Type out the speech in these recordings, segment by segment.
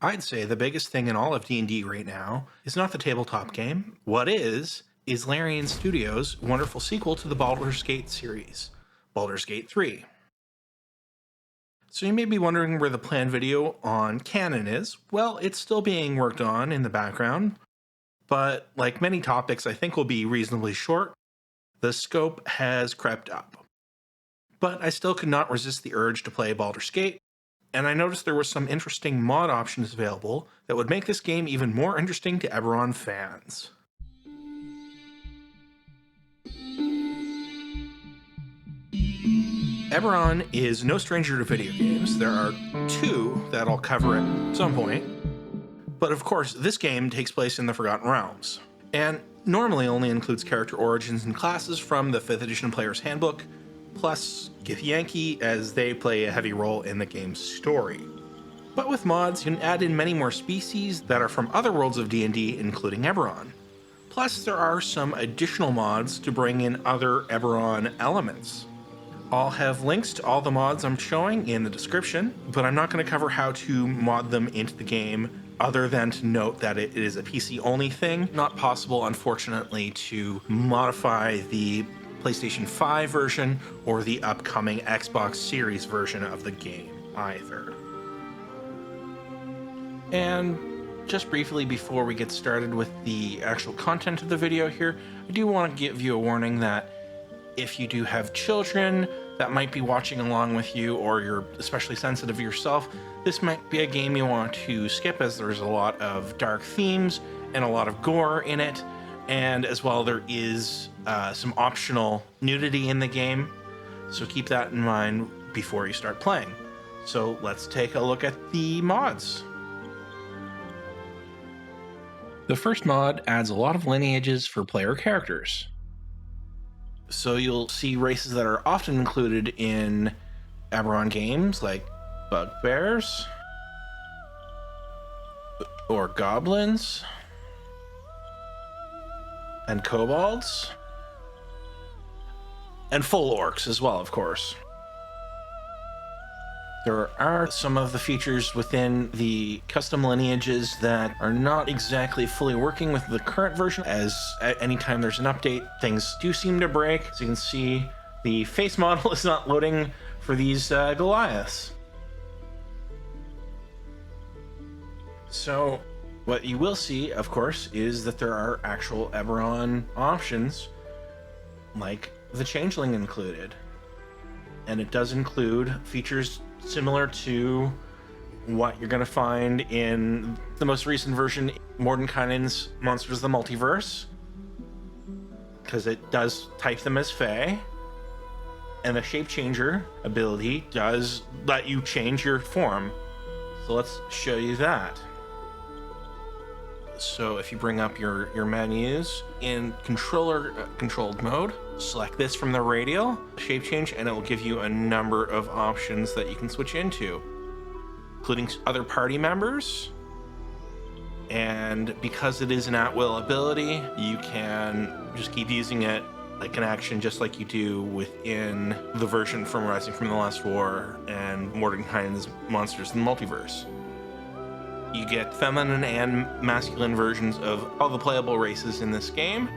I'd say the biggest thing in all of D&D right now is not the tabletop game. What is Larian Studios' wonderful sequel to the Baldur's Gate series, Baldur's Gate 3. So you may be wondering where the planned video on canon is. Well, it's still being worked on in the background, but like many topics I think will be reasonably short, the scope has crept up. But I still could not resist the urge to play Baldur's Gate, and I noticed there were some interesting mod options available that would make this game even more interesting to Eberron fans. Eberron is no stranger to video games. There are two that I'll cover at some point. But of course, this game takes place in the Forgotten Realms, and normally only includes character origins and classes from the 5th edition Player's Handbook, plus Githyanki, as they play a heavy role in the game's story. But with mods, you can add in many more species that are from other worlds of D&D, including Eberron. Plus, there are some additional mods to bring in other Eberron elements. I'll have links to all the mods I'm showing in the description, but I'm not going to cover how to mod them into the game, other than to note that it is a PC-only thing. Not possible, unfortunately, to modify the PlayStation 5 version or the upcoming Xbox Series version of the game either. And just briefly before we get started with the actual content of the video here, I do want to give you a warning that if you do have children that might be watching along with you, or you're especially sensitive yourself, this might be a game you want to skip, as there's a lot of dark themes and a lot of gore in it. And as well, there is some optional nudity in the game, so keep that in mind before you start playing. So let's take a look at the mods. The first mod adds a lot of lineages for player characters. So you'll see races that are often included in Eberron games, like bugbears, or goblins, and kobolds, and full orcs as well, of course. There are some of the features within the custom lineages that are not exactly fully working with the current version, as at any time there's an update, things do seem to break. As you can see, the face model is not loading for these Goliaths. So what you will see, of course, is that there are actual Eberron options, like the Changeling included. And it does include features similar to what you're going to find in the most recent version, Mordenkainen's Monsters of the Multiverse, because it does type them as Fae. And the Shape Changer ability does let you change your form. So let's show you that. So if you bring up your menus in controlled mode, select this from the radial, shape change, and it will give you a number of options that you can switch into, including other party members. And because it is an at-will ability, you can just keep using it like an action, just like you do within the version from Rising from the Last War and Mordenkainen's Monsters in the Multiverse. You get feminine and masculine versions of all the playable races in this game.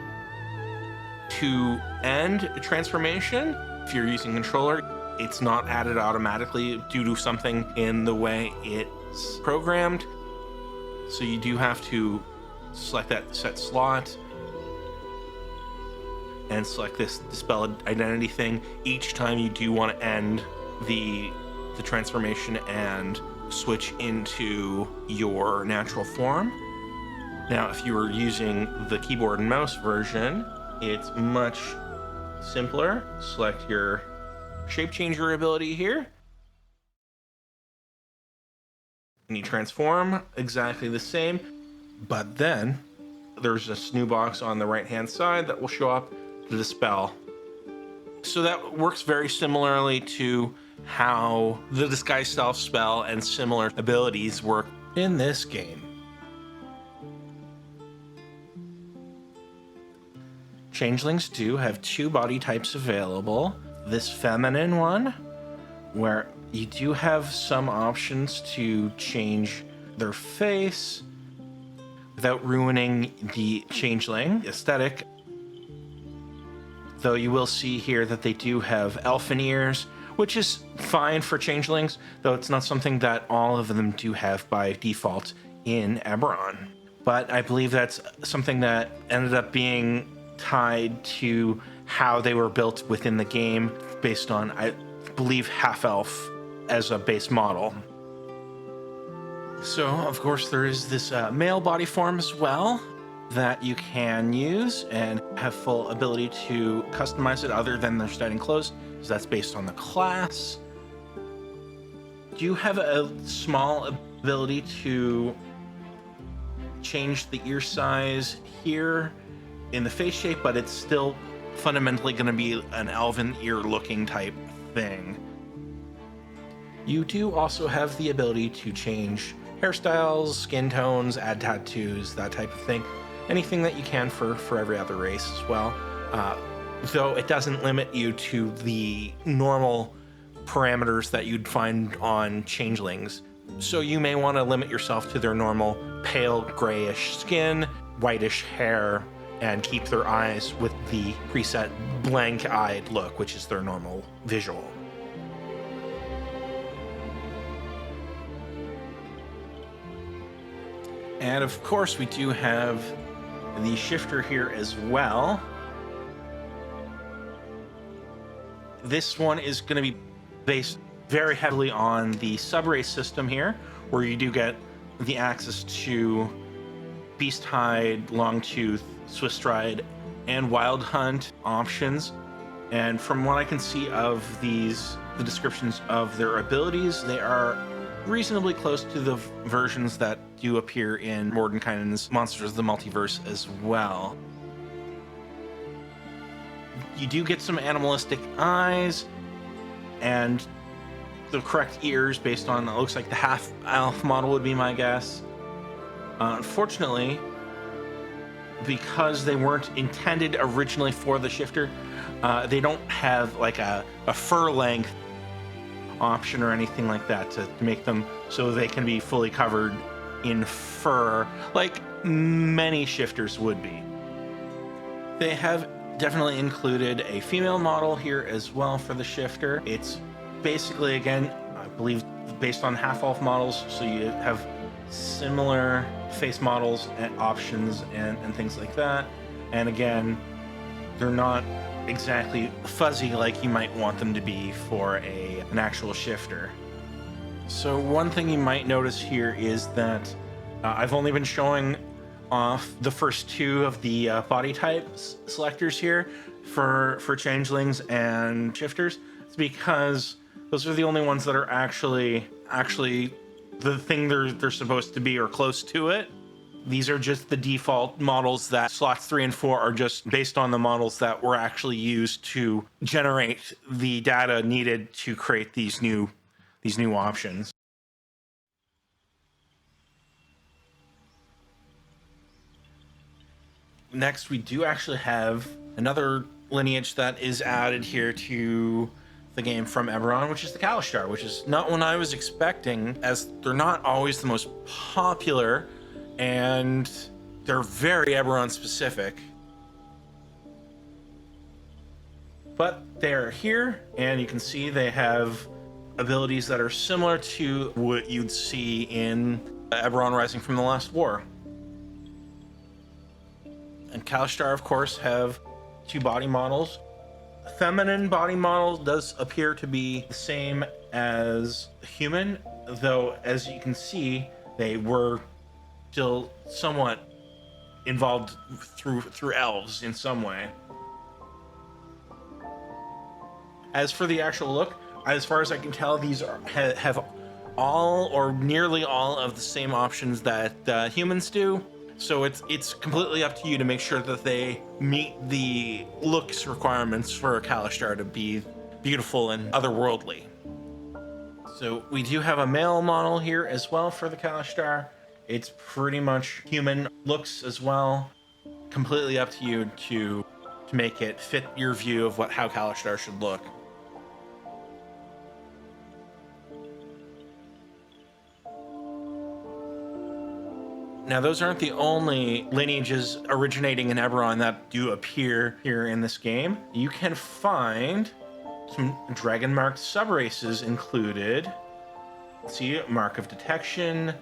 To end a transformation, if you're using controller, it's not added automatically due to something in the way it's programmed. So you do have to select that set slot and select this dispel identity thing each time you do want to end the transformation and switch into your natural form. Now, if you were using the keyboard and mouse version, it's much simpler. Select your shape changer ability here, and you transform exactly the same, but then there's a new box on the right hand side that will show up to dispel. So that works very similarly to how the Disguise Self spell and similar abilities work in this game. Changelings do have two body types available. This feminine one, where you do have some options to change their face without ruining the changeling aesthetic. Though you will see here that they do have elfin ears, which is fine for changelings, though it's not something that all of them do have by default in Eberron. But I believe that's something that ended up being tied to how they were built within the game, based on, I believe, half-elf as a base model. So, of course, there is this male body form as well that you can use and have full ability to customize it other than their starting clothes, because that's based on the class. You have a small ability to change the ear size here in the face shape, but it's still fundamentally going to be an elven ear looking type thing. You do also have the ability to change hairstyles, skin tones, add tattoos, that type of thing. Anything that you can for every other race as well. Though it doesn't limit you to the normal parameters that you'd find on changelings. So you may want to limit yourself to their normal pale grayish skin, whitish hair, and keep their eyes with the preset blank-eyed look, which is their normal visual. And of course, we do have the shifter here as well. This one is going to be based very heavily on the sub-race system here, where you do get the access to Beast Hide, Longtooth, Swift Stride, and Wild Hunt options. And from what I can see of the descriptions of their abilities, they are reasonably close to the versions that do appear in Mordenkainen's Monsters of the Multiverse as well. You do get some animalistic eyes and the correct ears based on, it looks like the half-elf model would be my guess. Unfortunately, because they weren't intended originally for the shifter, they don't have like a fur length option or anything like that to make them so they can be fully covered in fur like many shifters would be. They have definitely included a female model here as well for the shifter. It's basically, again, I believe based on half-elf models, so you have similar face models and options and things like that. And again, they're not exactly fuzzy like you might want them to be for an actual shifter. So one thing you might notice here is that I've only been showing off the first two of the body types selectors here for changelings and shifters. It's because those are the only ones that are actually the thing they're supposed to be or close to it. These are just the default models that slots 3 and 4 are just based on the models that were actually used to generate the data needed to create these new options. Next, we do actually have another lineage that is added here to the game from Eberron, which is the Kalashtar, which is not one I was expecting, as they're not always the most popular, and they're very Eberron specific. But they're here, and you can see they have abilities that are similar to what you'd see in Eberron Rising from the Last War. And Kalashtar, of course, have 2 body models. The feminine body model does appear to be the same as human, though, as you can see, they were still somewhat involved through elves in some way. As for the actual look, as far as I can tell, these have all or nearly all of the same options that humans do. So it's completely up to you to make sure that they meet the looks requirements for a Kalashtar to be beautiful and otherworldly. So we do have a male model here as well for the Kalashtar. It's pretty much human looks as well. Completely up to you to make it fit your view of how Kalashtar should look. Now, those aren't the only lineages originating in Eberron that do appear here in this game. You can find some Dragonmarked subraces included. See, Mark of Detection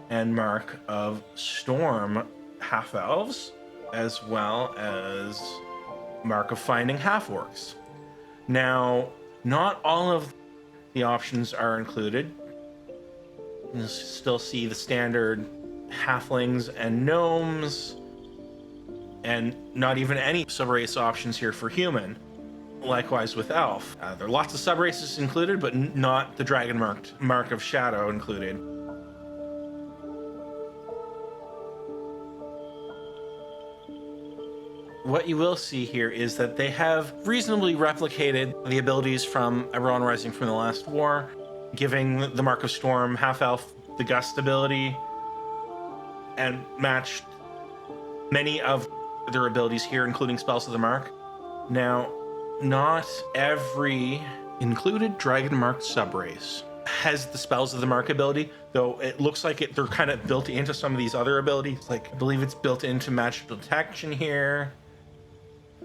and Mark of Storm half-elves, as well as Mark of Finding half-orcs. Now, not all of the options are included. You'll still see the standard halflings and gnomes, and not even any subrace options here for human. Likewise with elf. There are lots of subraces included, but not the Dragonmarked Mark of Shadow included. What you will see here is that they have reasonably replicated the abilities from Eberron Rising from the Last War, giving the Mark of Storm half-elf the Gust ability, and matched many of their abilities here, including Spells of the Mark. Now, not every included Dragonmarked subrace has the Spells of the Mark ability, though it looks like they're kind of built into some of these other abilities. Like, I believe it's built into Magical Detection here,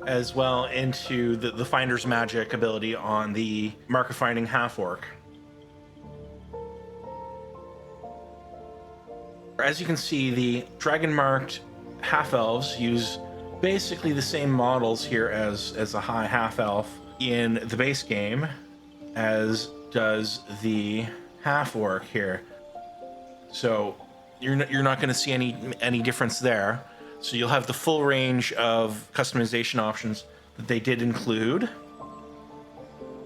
as well into the Finder's Magic ability on the Mark of Finding half-orc. As you can see, the Dragonmarked half-elves use basically the same models here as a high half-elf in the base game, as does the half-orc here. So you're not going to see any difference there. So you'll have the full range of customization options that they did include.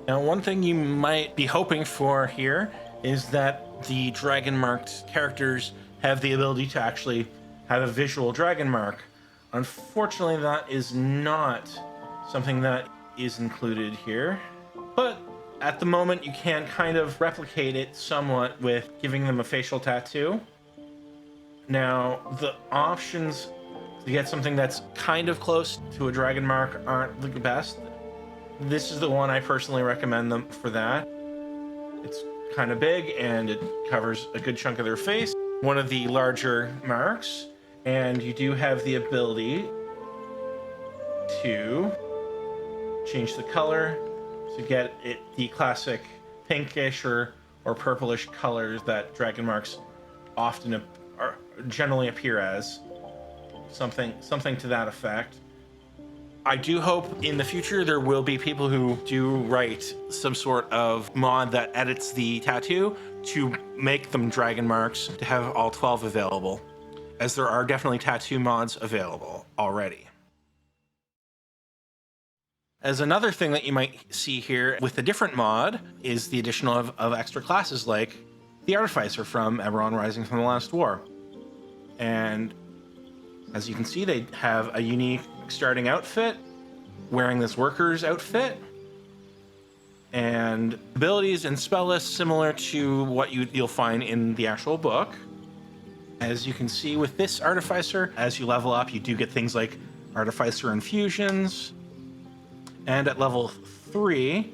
Now, one thing you might be hoping for here is that the Dragonmarked characters have the ability to actually have a visual dragon mark. Unfortunately, that is not something that is included here, but at the moment you can kind of replicate it somewhat with giving them a facial tattoo. Now, the options to get something that's kind of close to a dragon mark aren't the best. This is the one I personally recommend them for that. It's kind of big and it covers a good chunk of their face, one of the larger marks, and you do have the ability to change the color to get it the classic pinkish or purplish colors that dragon marks often generally appear as. Something to that effect. I do hope in the future there will be people who do write some sort of mod that edits the tattoo to make them dragon marks, to have all 12 available, as there are definitely tattoo mods available already. As another thing that you might see here with a different mod is the addition of extra classes like the Artificer from Eberron Rising from the Last War. And as you can see, they have a unique starting outfit, wearing this worker's outfit, and abilities and spell lists similar to what you'll find in the actual book. As you can see with this Artificer, as you level up, you do get things like Artificer infusions, and at level 3,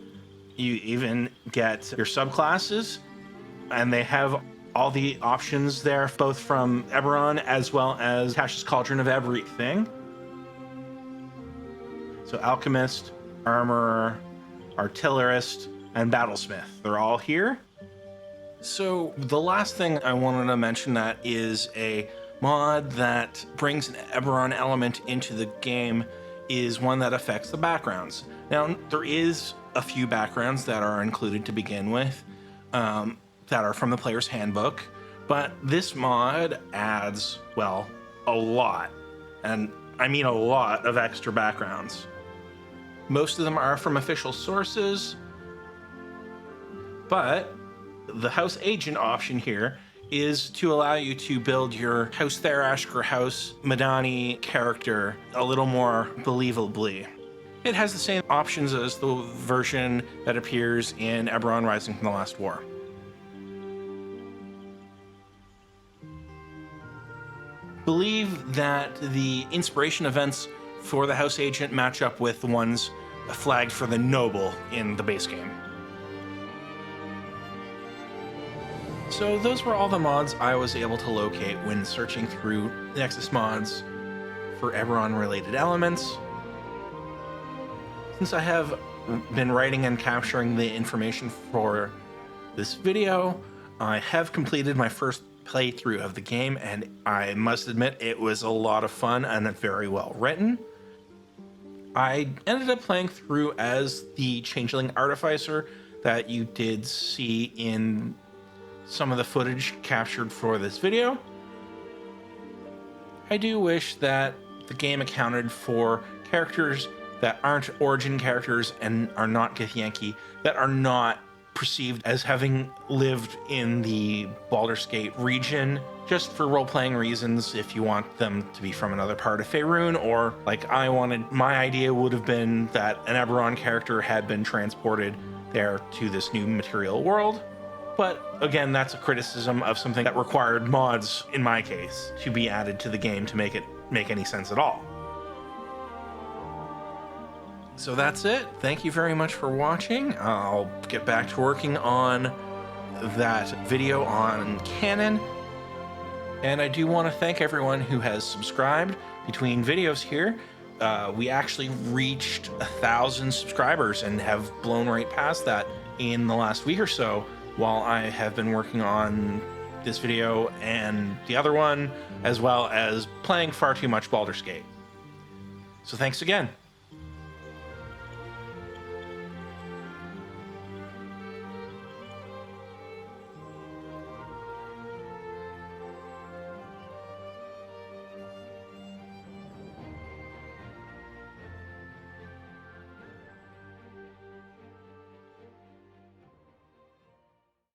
you even get your subclasses, and they have all the options there, both from Eberron as well as Tasha's Cauldron of Everything. So Alchemist, Armorer, Artillerist, and Battlesmith. They're all here. So the last thing I wanted to mention that is a mod that brings an Eberron element into the game is one that affects the backgrounds. Now, there is a few backgrounds that are included to begin with, that are from the player's handbook, but this mod adds, well, a lot, and I mean a lot of extra backgrounds. Most of them are from official sources, but the House Agent option here is to allow you to build your House Tharashk or House Madani character a little more believably. It has the same options as the version that appears in Eberron Rising from the Last War. Believe that the inspiration events for the House Agent match up with the ones flagged for the Noble in the base game. So those were all the mods I was able to locate when searching through Nexus mods for Eberron related elements. Since I have been writing and capturing the information for this video, I have completed my first playthrough of the game, and I must admit it was a lot of fun and very well written. I ended up playing through as the Changeling Artificer that you did see in some of the footage captured for this video. I do wish that the game accounted for characters that aren't origin characters and are not Githyanki, that are not perceived as having lived in the Baldur's Gate region, just for role-playing reasons. If you want them to be from another part of Faerun, or like I wanted, my idea would have been that an Eberron character had been transported there to this new material world. But again, that's a criticism of something that required mods, in my case, to be added to the game to make it make any sense at all. So that's it. Thank you very much for watching. I'll get back to working on that video on canon. And I do want to thank everyone who has subscribed between videos here. We actually reached 1,000 subscribers and have blown right past that in the last week or so, while I have been working on this video and the other one, as well as playing far too much Baldur's Gate. So thanks again.